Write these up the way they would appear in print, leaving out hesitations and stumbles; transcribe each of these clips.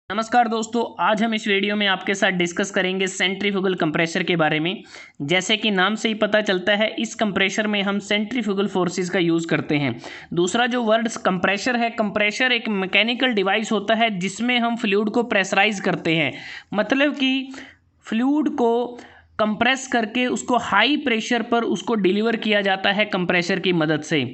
नमस्कार दोस्तों, आज हम इस वीडियो में आपके साथ डिस्कस करेंगे सेंट्रीफ्यूगल कंप्रेसर के बारे में। जैसे कि नाम से ही पता चलता है, इस कंप्रेसर में हम सेंट्रीफ्यूगल फोर्सेस का यूज़ करते हैं। दूसरा जो वर्ड कंप्रेसर है, कंप्रेसर एक मैकेनिकल डिवाइस होता है जिसमें हम फ्लूइड को प्रेशराइज करते हैं। मतलब कि फ्लूइड को कंप्रेस करके उसको हाई प्रेशर पर उसको डिलीवर किया जाता है कंप्रेसर की मदद से।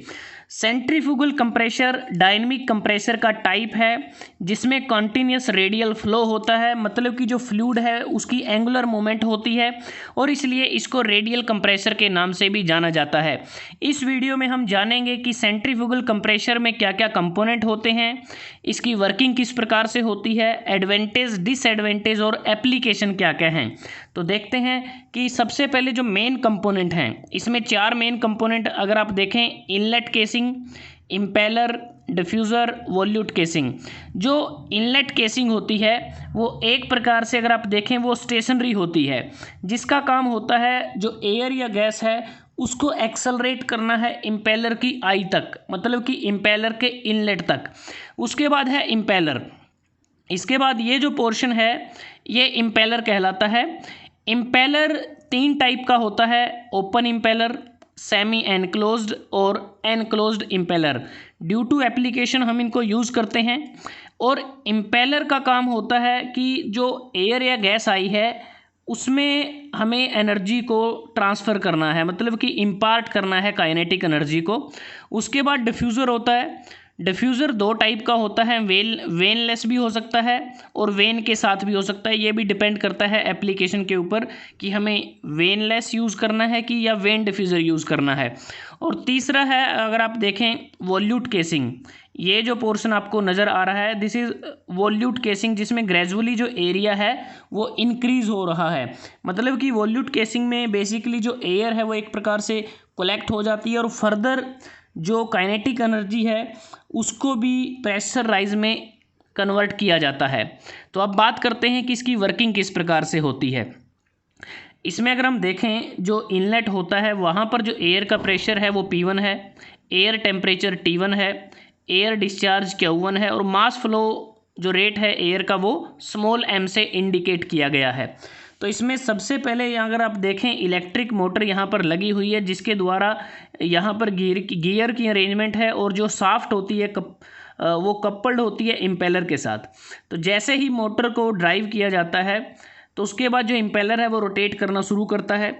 सेंट्रीफ्यूगल कंप्रेसर डायनेमिक कंप्रेसर का टाइप है जिसमें कॉन्टिन्यूस रेडियल फ्लो होता है। मतलब कि जो फ्लूइड है उसकी एंगुलर मूवमेंट होती है और इसलिए इसको रेडियल कंप्रेसर के नाम से भी जाना जाता है। इस वीडियो में हम जानेंगे कि सेंट्रीफ्यूगल कंप्रेसर में क्या क्या कंपोनेंट होते हैं, इसकी वर्किंग किस प्रकार से होती है, एडवांटेज डिसएडवांटेज और एप्लीकेशन क्या क्या हैं। तो देखते हैं कि सबसे पहले जो मेन कंपोनेंट हैं, इसमें 4 मेन कंपोनेंट अगर आप देखें, inlet casing, impeller, diffuser, वॉल्यूट casing. जो इनलेट केसिंग होती है वो एक प्रकार से अगर आप देखें वो स्टेशनरी होती है, जिसका काम होता है जो एयर या गैस है उसको एक्सेलरेट करना है इम्पेलर की आई तक, मतलब कि इम्पेलर के इनलेट तक। उसके बाद है इम्पेलर। इसके बाद ये जो पोर्शन है ये इम्पेलर कहलाता है। इम्पेलर 3 टाइप का होता है, ओपन इम्पेलर, सेमी एनक्लोज्ड और enclosed impeller. Due to application हम इनको यूज़ करते हैं। और इम्पेलर का काम होता है कि जो एयर या गैस आई है उसमें हमें एनर्जी को ट्रांसफ़र करना है, मतलब कि इम्पार्ट करना है काइनेटिक एनर्जी को। उसके बाद डिफ्यूज़र होता है। डिफ्यूज़र 2 टाइप का होता है, वेनलेस भी हो सकता है और वेन के साथ भी हो सकता है। ये भी डिपेंड करता है एप्लीकेशन के ऊपर कि हमें वेनलेस यूज़ करना है कि या वेन डिफ्यूज़र यूज़ करना है। और तीसरा है, अगर आप देखें, वॉल्यूट केसिंग। ये जो पोर्शन आपको नज़र आ रहा है दिस इज़ वॉल्यूट केसिंग, जिसमें ग्रेजुअली जो एरिया है वो इंक्रीज़ हो रहा है। मतलब कि वॉल्यूट केसिंग में बेसिकली जो एयर है वो एक प्रकार से कलेक्ट हो जाती है और फर्दर जो काइनेटिक एनर्जी है उसको भी प्रेशर राइज में कन्वर्ट किया जाता है। तो अब बात करते हैं कि इसकी वर्किंग किस प्रकार से होती है। इसमें अगर हम देखें, जो इनलेट होता है वहाँ पर जो एयर का प्रेशर है वो P1 है, एयर टेम्परेचर T1 है, एयर डिस्चार्ज Q1 है और मास फ्लो जो रेट है एयर का वो स्मॉल m से इंडिकेट किया गया है। तो इसमें सबसे पहले अगर आप देखें, इलेक्ट्रिक मोटर यहाँ पर लगी हुई है जिसके द्वारा यहाँ पर गियर की अरेंजमेंट है और जो शाफ्ट होती है वो कपल्ड होती है इम्पेलर के साथ। तो जैसे ही मोटर को ड्राइव किया जाता है तो उसके बाद जो इम्पेलर है वो रोटेट करना शुरू करता है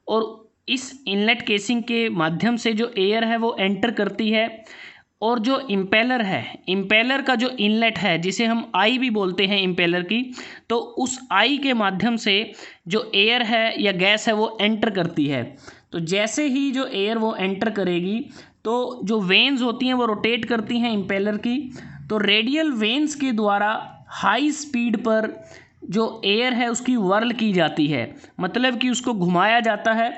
और इस इनलेट केसिंग के माध्यम से जो एयर है वो एंटर करती है। और जो इम्पेलर है, इम्पेलर का जो इनलेट है जिसे हम आई भी बोलते हैं इम्पेलर की, तो उस आई के माध्यम से जो एयर है या गैस है वो एंटर करती है। तो जैसे ही जो एयर वो एंटर करेगी तो जो वेन्स होती हैं वो रोटेट करती हैं इम्पेलर की। तो रेडियल वेन्स के द्वारा हाई स्पीड पर जो एयर है उसकी वर्ल की जाती है, मतलब कि उसको घुमाया जाता है।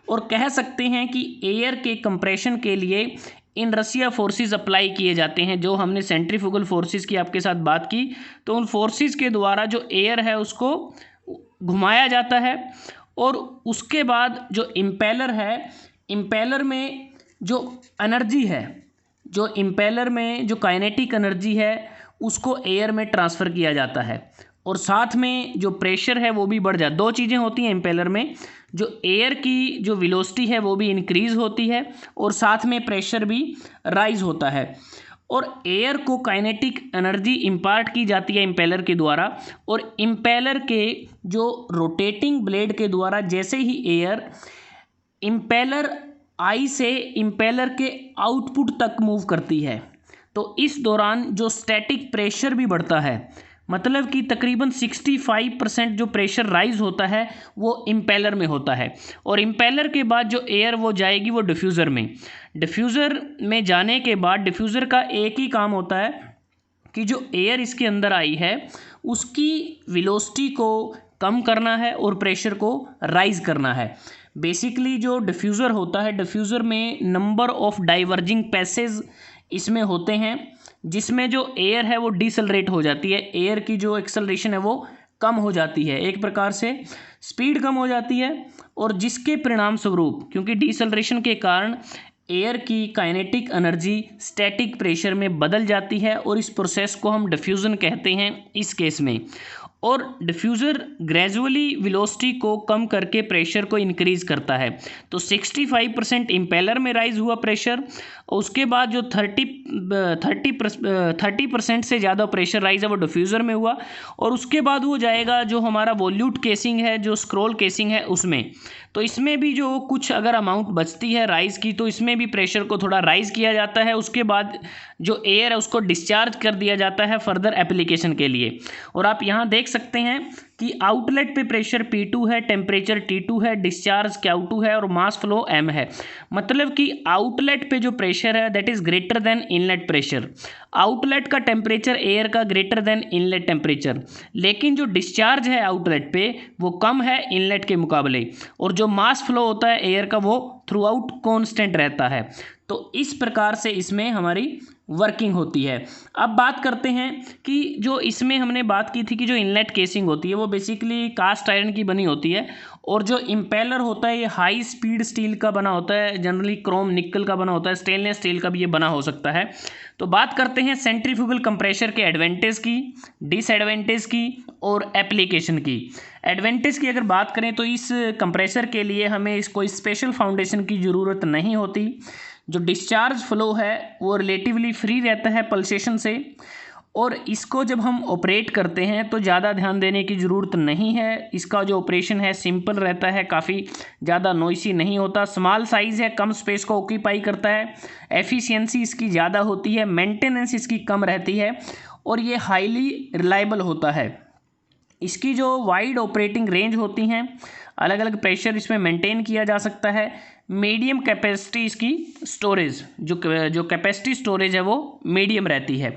और कह सकते हैं कि एयर के कंप्रेशन के लिए इनर्शिया फोर्सेस अप्लाई किए जाते हैं। जो हमने सेंट्रीफ्यूगल फोर्सेस की आपके साथ बात की, तो उन फोर्सेस के द्वारा जो एयर है उसको घुमाया जाता है। और उसके बाद जो इम्पेलर है, इम्पेलर में जो एनर्जी है, जो इम्पेलर में जो काइनेटिक एनर्जी है उसको एयर में ट्रांसफ़र किया जाता है और साथ में जो प्रेशर है वो भी बढ़ जाता है। 2 चीज़ें होती हैं इम्पेलर में, जो एयर की जो वेलोसिटी है वो भी इंक्रीज़ होती है और साथ में प्रेशर भी राइज होता है। और एयर को काइनेटिक एनर्जी इम्पार्ट की जाती है इम्पेलर के द्वारा। और इम्पेलर के जो रोटेटिंग ब्लेड के द्वारा जैसे ही एयर इम्पेलर आई से इम्पेलर के आउटपुट तक मूव करती है तो इस दौरान जो स्टैटिक प्रेशर भी बढ़ता है। मतलब कि तकरीबन 65% जो प्रेशर राइज होता है वो इम्पेलर में होता है। और इम्पेलर के बाद जो एयर वो जाएगी वो डिफ्यूज़र में। डिफ्यूज़र में जाने के बाद डिफ्यूज़र का एक ही काम होता है कि जो एयर इसके अंदर आई है उसकी वेलोसिटी को कम करना है और प्रेशर को राइज करना है। बेसिकली जो डिफ्यूज़र होता है, डिफ्यूज़र में नंबर ऑफ डाइवर्जिंग पैसेज इसमें होते हैं जिसमें जो एयर है वो डिसलरेट हो जाती है, एयर की जो एक्सेलरेशन है वो कम हो जाती है, एक प्रकार से स्पीड कम हो जाती है। और जिसके परिणाम स्वरूप, क्योंकि डिसलरेशन के कारण एयर की काइनेटिक एनर्जी स्टैटिक प्रेशर में बदल जाती है और इस प्रोसेस को हम डिफ्यूज़न कहते हैं इस केस में। और डिफ्यूज़र ग्रेजुअली वेलोसिटी को कम करके प्रेशर को इंक्रीज़ करता है। तो 65% इम्पेलर में राइज हुआ प्रेशर, और उसके बाद जो 30% से ज़्यादा प्रेशर राइज है वो डिफ्यूज़र में हुआ, और उसके बाद वो जाएगा जो हमारा वॉल्यूट केसिंग है, जो स्क्रॉल केसिंग है उसमें। तो इसमें भी जो कुछ अगर अमाउंट बचती है राइज़ की, तो इसमें भी प्रेशर को थोड़ा राइज़ किया जाता है। उसके बाद जो एयर है उसको डिस्चार्ज कर दिया जाता है फर्दर एप्लीकेशन के लिए। और आप यहाँ देख सकते हैं कि आउटलेट पे प्रेशर P2 है, टेम्परेचर T2 है, डिस्चार्ज Q2 है और मास फ्लो M है। मतलब कि आउटलेट पे जो प्रेशर है that is greater than inlet pressure. Outlet का टेम्परेचर एयर का ग्रेटर देन इनलेट टेम्परेचर, लेकिन जो डिस्चार्ज है आउटलेट पे वो कम है इनलेट के मुकाबले, और जो मास फ्लो होता है एयर का वो थ्रू आउट कॉन्स्टेंट रहता है। तो इस प्रकार से इसमें हमारी वर्किंग होती है। अब बात करते हैं कि जो इसमें हमने बात की थी कि जो इनलेट केसिंग होती है वो बेसिकली कास्ट आयरन की बनी होती है, और जो इम्पेलर होता है ये हाई स्पीड स्टील का बना होता है, जनरली क्रोम निकल का बना होता है, स्टेनलेस स्टील का भी ये बना हो सकता है। तो बात करते हैं सेंट्रीफ्यूगल कंप्रेशर के एडवांटेज की, डिसएडवांटेज की और एप्लीकेशन की। एडवांटेज की अगर बात करें तो इस कंप्रेसर के लिए हमें कोई स्पेशल फाउंडेशन की ज़रूरत नहीं होती। जो डिस्चार्ज फ्लो है वो रिलेटिवली फ्री रहता है पल्सेशन से, और इसको जब हम ऑपरेट करते हैं तो ज़्यादा ध्यान देने की ज़रूरत नहीं है। इसका जो ऑपरेशन है सिंपल रहता है, काफ़ी ज़्यादा नॉइसी नहीं होता, स्मॉल साइज़ है, कम स्पेस को ऑक्यूपाई करता है, एफिशिएंसी इसकी ज़्यादा होती है, मेंटेनेंस इसकी कम रहती है, और ये हाईली रिलायबल होता है। इसकी जो वाइड ऑपरेटिंग रेंज होती हैं, अलग अलग प्रेशर इसमें मेंटेन किया जा सकता है। मीडियम कैपेसिटी इसकी स्टोरेज, जो कैपेसिटी स्टोरेज है वो मीडियम रहती है।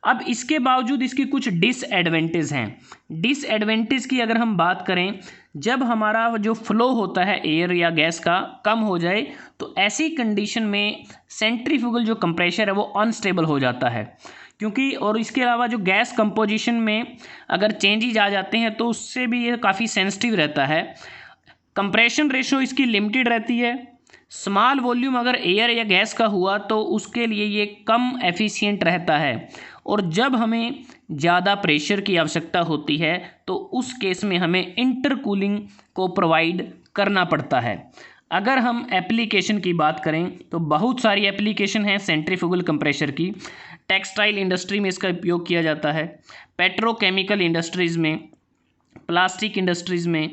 अब इसके बावजूद इसकी कुछ डिसएडवांटेज हैं। डिसएडवांटेज की अगर हम बात करें, जब हमारा जो फ्लो होता है एयर या गैस का कम हो जाए तो ऐसी कंडीशन में सेंट्रीफ्यूगल जो कंप्रेसर है वो अनस्टेबल हो जाता है, क्योंकि और इसके अलावा जो गैस कंपोजिशन में अगर चेंजेज आ जाते हैं तो उससे भी ये काफ़ी सेंसिटिव रहता है। कंप्रेशन रेशो इसकी लिमिटेड रहती है। स्मॉल वॉल्यूम अगर एयर या गैस का हुआ तो उसके लिए ये कम एफिशिएंट रहता है, और जब हमें ज़्यादा प्रेशर की आवश्यकता होती है तो उस केस में हमें इंटरकूलिंग को प्रोवाइड करना पड़ता है। अगर हम एप्लीकेशन की बात करें तो बहुत सारी एप्लीकेशन हैं सेंट्रीफ्यूगल कंप्रेसर की। टेक्सटाइल इंडस्ट्री में इसका उपयोग किया जाता है, पेट्रोकेमिकल इंडस्ट्रीज़ में, प्लास्टिक इंडस्ट्रीज़ में,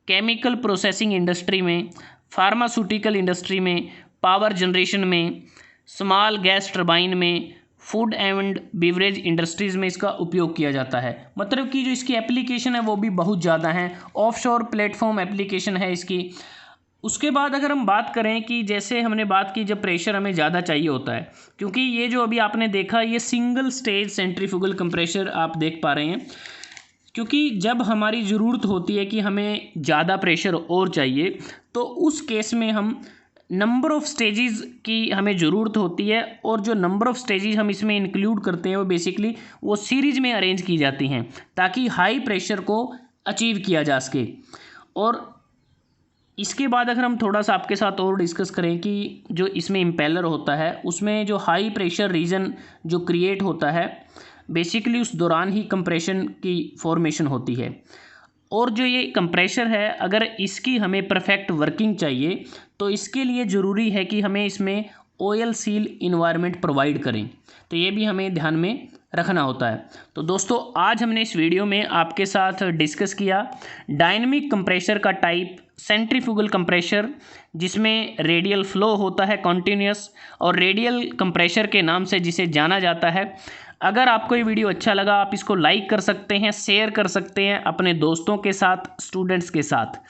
केमिकल प्रोसेसिंग इंडस्ट्री में, फार्मास्यूटिकल इंडस्ट्री में, पावर जनरेशन में, स्मॉल गैस टरबाइन में, फूड एंड बेवरेज इंडस्ट्रीज़ में इसका उपयोग किया जाता है। मतलब कि जो इसकी एप्लीकेशन है वो भी बहुत ज़्यादा हैं, ऑफशोर प्लेटफॉर्म एप्लीकेशन है इसकी। उसके बाद अगर हम बात करें कि जैसे हमने बात की जब प्रेशर हमें ज़्यादा चाहिए होता है, क्योंकि ये जो अभी आपने देखा ये सिंगल स्टेज सेंट्रीफ्यूगल कंप्रेसर आप देख पा रहे हैं, क्योंकि जब हमारी ज़रूरत होती है कि हमें ज़्यादा प्रेशर और चाहिए तो उस केस में हम नंबर ऑफ़ स्टेजेस की हमें ज़रूरत होती है, और जो नंबर ऑफ़ स्टेजेस हम इसमें इंक्लूड करते हैं वो बेसिकली वो सीरीज़ में अरेंज की जाती हैं ताकि हाई प्रेशर को अचीव किया जा सके। और इसके बाद अगर हम थोड़ा सा आपके साथ और डिस्कस करें कि जो इसमें इम्पेलर होता है उसमें जो हाई प्रेशर रीजन जो क्रिएट होता है बेसिकली उस दौरान ही कंप्रेशन की फॉर्मेशन होती है। और जो ये कंप्रेसर है अगर इसकी हमें परफेक्ट वर्किंग चाहिए तो इसके लिए ज़रूरी है कि हमें इसमें ऑयल सील इन्वायरमेंट प्रोवाइड करें, तो ये भी हमें ध्यान में रखना होता है। तो दोस्तों आज हमने इस वीडियो में आपके साथ डिस्कस किया डायनेमिक कंप्रेसर का टाइप सेंट्रीफ्यूगल कंप्रेसर, जिसमें रेडियल फ्लो होता है कॉन्टीन्यूस, और रेडियल कंप्रेसर के नाम से जिसे जाना जाता है। अगर आपको ये वीडियो अच्छा लगा आप इसको लाइक कर सकते हैं, शेयर कर सकते हैं अपने दोस्तों के साथ, स्टूडेंट्स के साथ,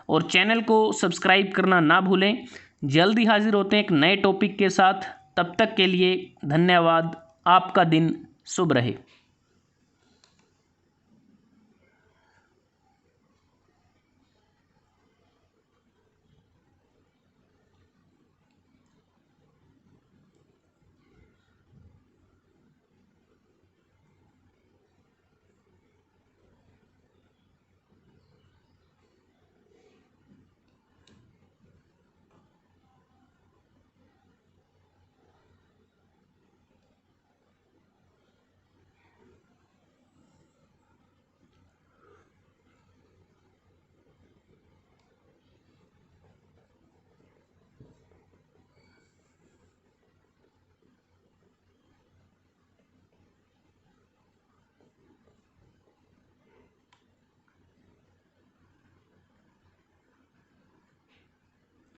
और चैनल को सब्सक्राइब करना ना भूलें। जल्दी हाजिर होते हैं एक नए टॉपिक के साथ, तब तक के लिए धन्यवाद। आपका दिन शुभ रहे।